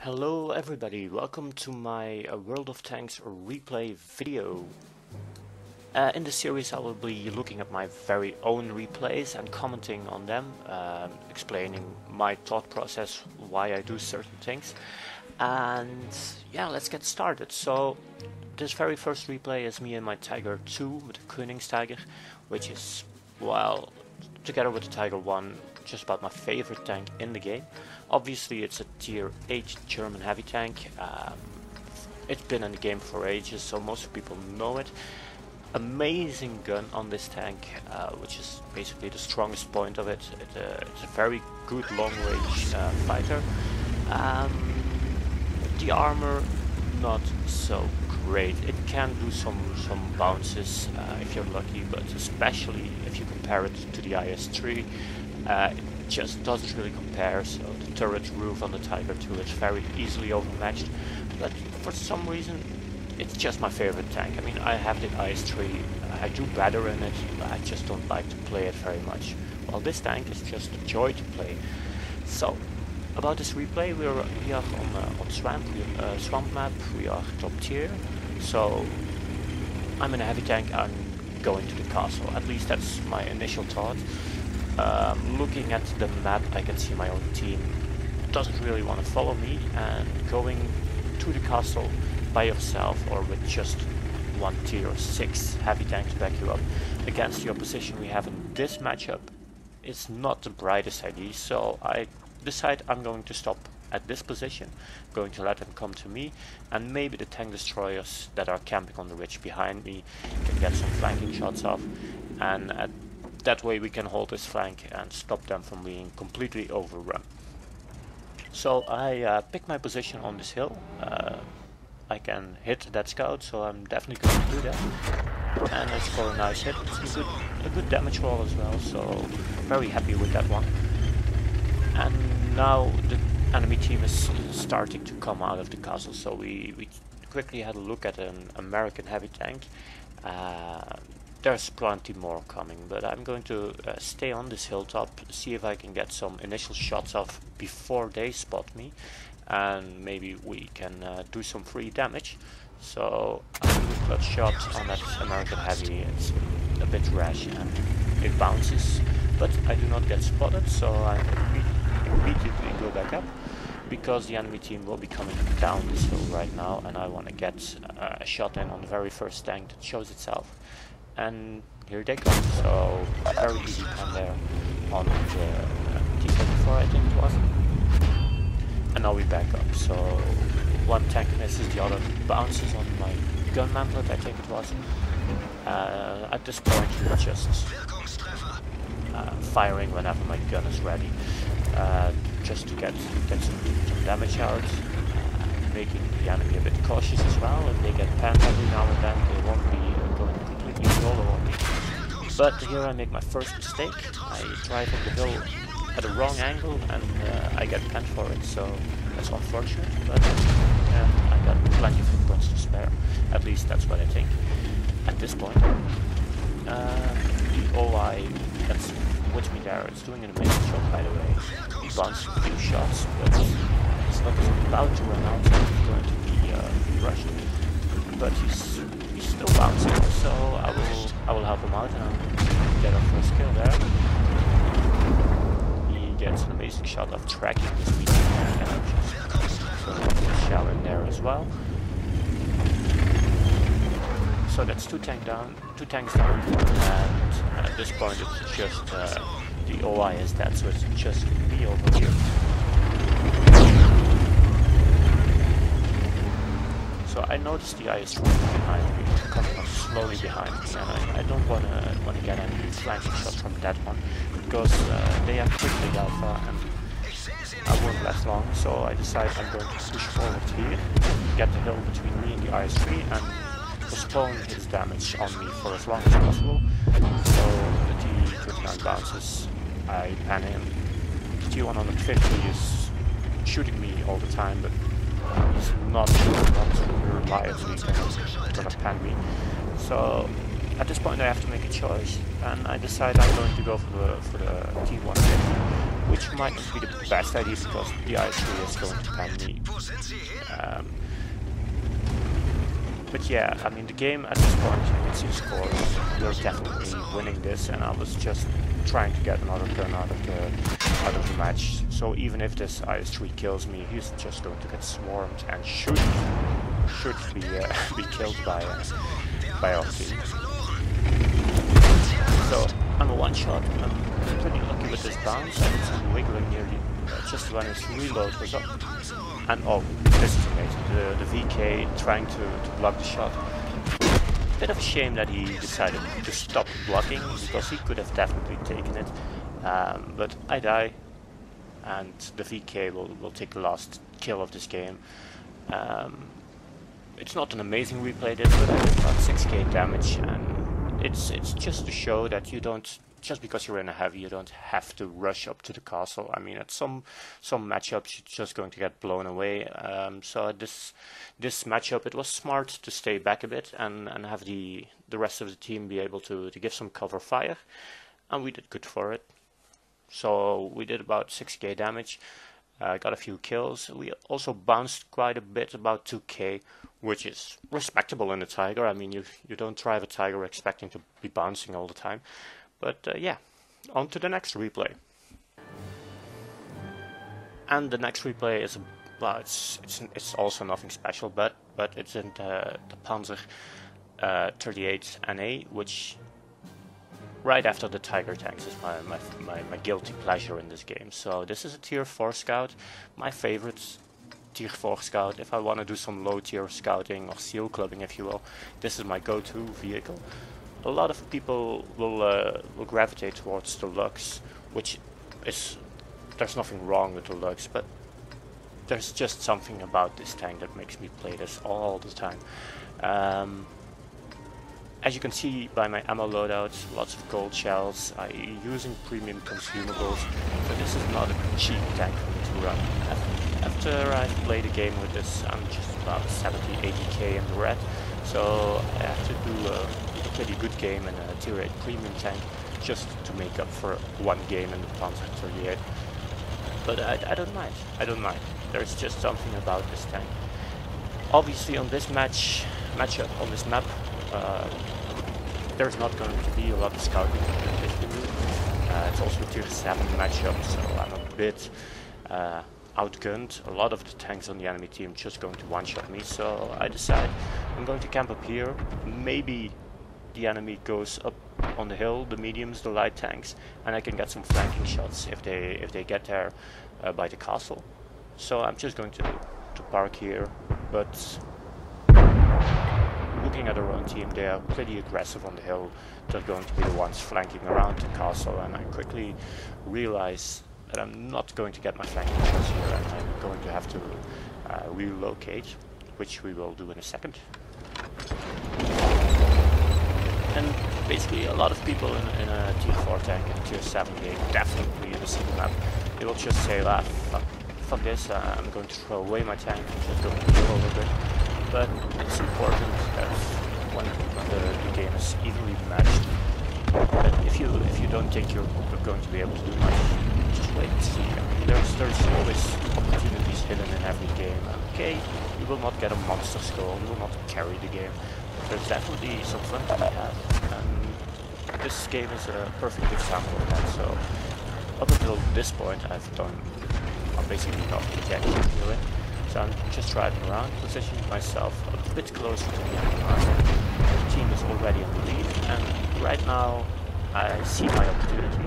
Hello everybody, welcome to my World of Tanks replay video. In this series I will be looking at my very own replays and commenting on them, explaining my thought process, why I do certain things. And yeah, let's get started. So this very first replay is me and my Tiger 2 with the Koningstiger, which is, well, together with the Tiger 1, just about my favorite tank in the game. Obviously it's a tier 8 German heavy tank. It's been in the game for ages, so most people know it. Amazing gun on this tank, which is basically the strongest point of it. It's a very good long range fighter. The armor not so great. It can do some bounces if you're lucky, but especially if you compare it to the IS-3, it just doesn't really compare. So the turret roof on the Tiger 2 is very easily overmatched, but for some reason it's just my favorite tank. I mean, I have the IS-3, I do better in it, but I just don't like to play it very much. Well, this tank is just a joy to play. So about this replay, we are on swamp map. We are top tier, so I'm in a heavy tank. I'm going to the castle. At least that's my initial thought. Looking at the map, I can see my own team doesn't really want to follow me, and going to the castle by yourself or with just one tier 6 heavy tank to back you up against the opposition we have in this matchup is not the brightest idea. So I decide I'm going to stop at this position, going to let them come to me, and maybe the tank destroyers that are camping on the ridge behind me can get some flanking shots off, and that way we can hold this flank and stop them from being completely overrun. So I pick my position on this hill. I can hit that scout, so I'm definitely going to do that. And I score a nice hit. It's a good damage roll as well, so very happy with that one. And now the enemy team is starting to come out of the castle, so we quickly had a look at an American heavy tank. There's plenty more coming, but I'm going to stay on this hilltop, see if I can get some initial shots off before they spot me, and maybe we can do some free damage. So I'm doing a clutch shot on that American heavy. It's a bit rash and it bounces, but I do not get spotted, so I immediately go back up, because the enemy team will be coming down this hill right now, and I want to get a shot in on the very first tank that shows itself. And here they come, so very easy time there on the T7 I think it was. And now we back up, so one tank misses, the other bounces on my gun mantlet, I think it was. At this point we're just firing whenever my gun is ready, just to get some damage out, making the enemy a bit cautious as well. If they get panned every now and then, they won't be going completely solo on me. But here I make my first mistake. I drive up the hill at a wrong angle, and I get panned for it, so that's unfortunate, but yeah, I got plenty of hit points to spare. At least that's what I think at this point. The OI that's with me there, it's doing an amazing job, by the way. He bounced a few shots, but he's not about to run out, so he's going to be rushed. But he's still bouncing, so I will help him out and I'll get our first kill there. He gets an amazing shot of tracking this meeting, and I'm just throwing a shell in there as well. So that's two tanks down, and at this point it's just the OI is dead, so it's just me over here. So I noticed the IS-3 behind me, coming up slowly behind me, and I don't want to get any flanking shots from that one, because they have quickly alpha and I won't last long. So I decide I'm going to push forward here, get the hill between me and the IS-3, and postpone his damage on me for as long as possible. So the T29 bounces, I pan him. The T150 is shooting me all the time, but he's not reliably gonna pan me. So at this point I have to make a choice, and I decide I'm going to go for the T150. which might not be the best idea because the IS3 is going to pan me. But yeah, I mean the game at this point, you can see scores, we're definitely winning this, and I was just trying to get another gun out of the match. So even if this IS3 kills me, he's just going to get swarmed and should be killed by our team. So I'm a one shot. I'm pretty lucky with this bounce. I did some wiggling nearly just when his reload was up. And oh, this is amazing. The VK trying to block the shot. Bit of a shame that he decided to stop blocking because he could have definitely taken it. But I die, and the VK will take the last kill of this game. It's not an amazing replay this, but I did about 6k damage, and it's just to show that you don't, just because you're in a heavy, you don't have to rush up to the castle. I mean, at some matchups you're just going to get blown away. So at this matchup, it was smart to stay back a bit and have the rest of the team be able to give some cover fire, and we did good for it. So we did about 6k damage, got a few kills. We also bounced quite a bit, about 2k, which is respectable in a Tiger. I mean, you don't drive a Tiger expecting to be bouncing all the time. But yeah, on to the next replay. And the next replay is, well, it's also nothing special, but it's in the Panzer 38 NA, which right after the Tiger tanks is my guilty pleasure in this game. So this is a tier 4 scout, my favorite tier 4 scout. If I want to do some low tier scouting or seal clubbing, if you will, this is my go-to vehicle. A lot of people will gravitate towards the Lux, which is, there's nothing wrong with the Lux, but there's just something about this tank that makes me play this all the time. As you can see by my ammo loadouts, lots of gold shells, I'm using premium consumables, but this is not a cheap tank for me to run. After I've played a game with this, I'm just about 70-80k in the red, so I have to do a pretty good game in a tier 8 premium tank just to make up for one game in the Panzer 38. But I don't mind. There's just something about this tank. Obviously on this matchup on this map, there's not going to be a lot of scouting to do. It's also a tier 7 matchup, so I'm a bit outgunned. A lot of the tanks on the enemy team just going to one-shot me, so I decide I'm going to camp up here. Maybe the enemy goes up on the hill, the mediums, the light tanks, and I can get some flanking shots if they get there by the castle. So I'm just going to park here, but looking at our own team, they are pretty aggressive on the hill. They're going to be the ones flanking around the castle, and I quickly realize that I'm not going to get my flanking shots here, and I'm going to have to relocate, which we will do in a second. And basically a lot of people in a tier 4 tank and tier 7 game, definitely in a single map, they will just say, fuck this, I'm going to throw away my tank, I'm just going to kill a little bit. But it's important that when the game is evenly matched, that if you don't think you're going to be able to do much, just wait and see. I mean, there's always opportunities hidden in every game. Okay, you will not get a monster score, you will not carry the game. There's definitely some fun to be had, and this game is a perfect example of that. So up until this point I've done basically nothing yet here. So I'm just driving around, positioning myself a bit closer to the enemy line. The team is already in the lead, and right now I see my opportunity.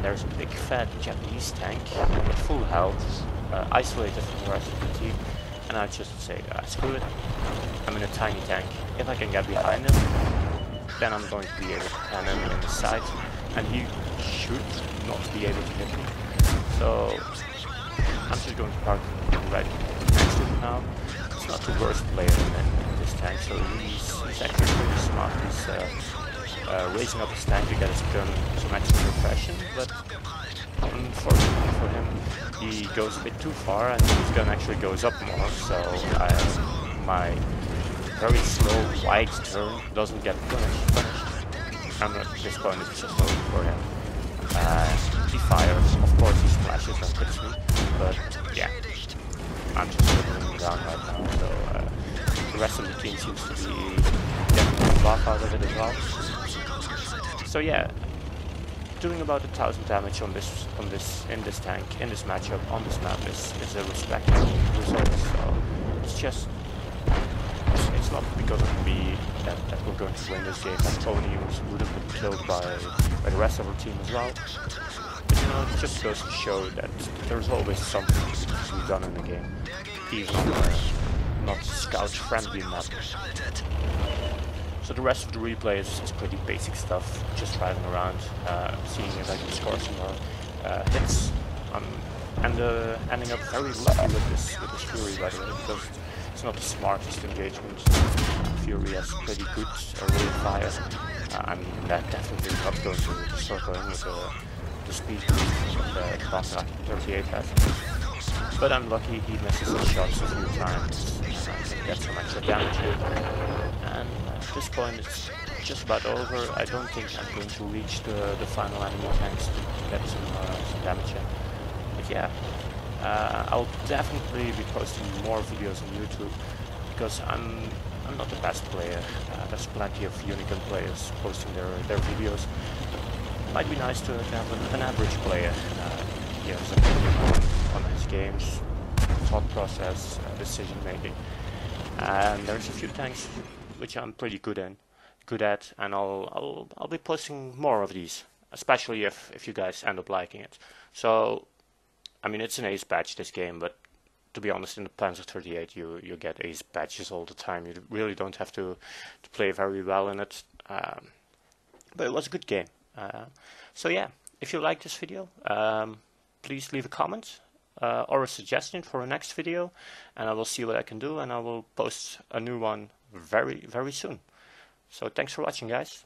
There's a big fat Japanese tank with full health, isolated from the rest of the team. And I just say, screw it, I'm in a tiny tank. If I can get behind him, then I'm going to be able to pan him in the side, and he should not be able to hit me. So I'm just going to park right next to him now. It's not the worst player in this tank, so he's actually pretty smart. He's raising up his tank to get his gun some extra repression, but unfortunately for him, he goes a bit too far and his gun actually goes up more, so my very slow wide turn doesn't get punished. And at this point it's just over for him. he fires. Of course he splashes and hits me, but yeah, I'm just dribbling him down right now, so the rest of the team seems to be getting a buff out of it as well. So yeah, doing about 1,000 damage in this tank, in this matchup, on this map is a respectable result. So it's not because of me that we're going to win this game. That Tony would have been killed by the rest of our team as well. But you know, it just goes to show that there's always something to be done in the game, even not scout-friendly map. So the rest of the replay is pretty basic stuff, just driving around, seeing if I can score some more hits, and ending up very lucky with this Fury, by the way, because it's not the smartest engagement. Fury has pretty good rate of fire, and that definitely not going to the circling with the speed that the Meernakh 38 has. But I'm lucky he misses his shots a few times, and gets some extra damage here. And at this point it's just about over. I don't think I'm going to reach the final enemy tanks to get some damage in. But yeah, I'll definitely be posting more videos on YouTube, because I'm not the best player. There's plenty of unicorn players posting their videos. It might be nice to have an average player. He has an opinion on his games, thought process, decision making. And there's a few tanks which I'm pretty good at, and I'll be posting more of these, especially if you guys end up liking it. So, I mean, it's an ace badge, this game, but to be honest, in the Panzer 38 you get ace badges all the time. You really don't have to play very well in it, but it was a good game. So yeah, if you like this video, please leave a comment or a suggestion for a next video, and I will see what I can do, and I will post a new one very, very soon. So thanks for watching, guys.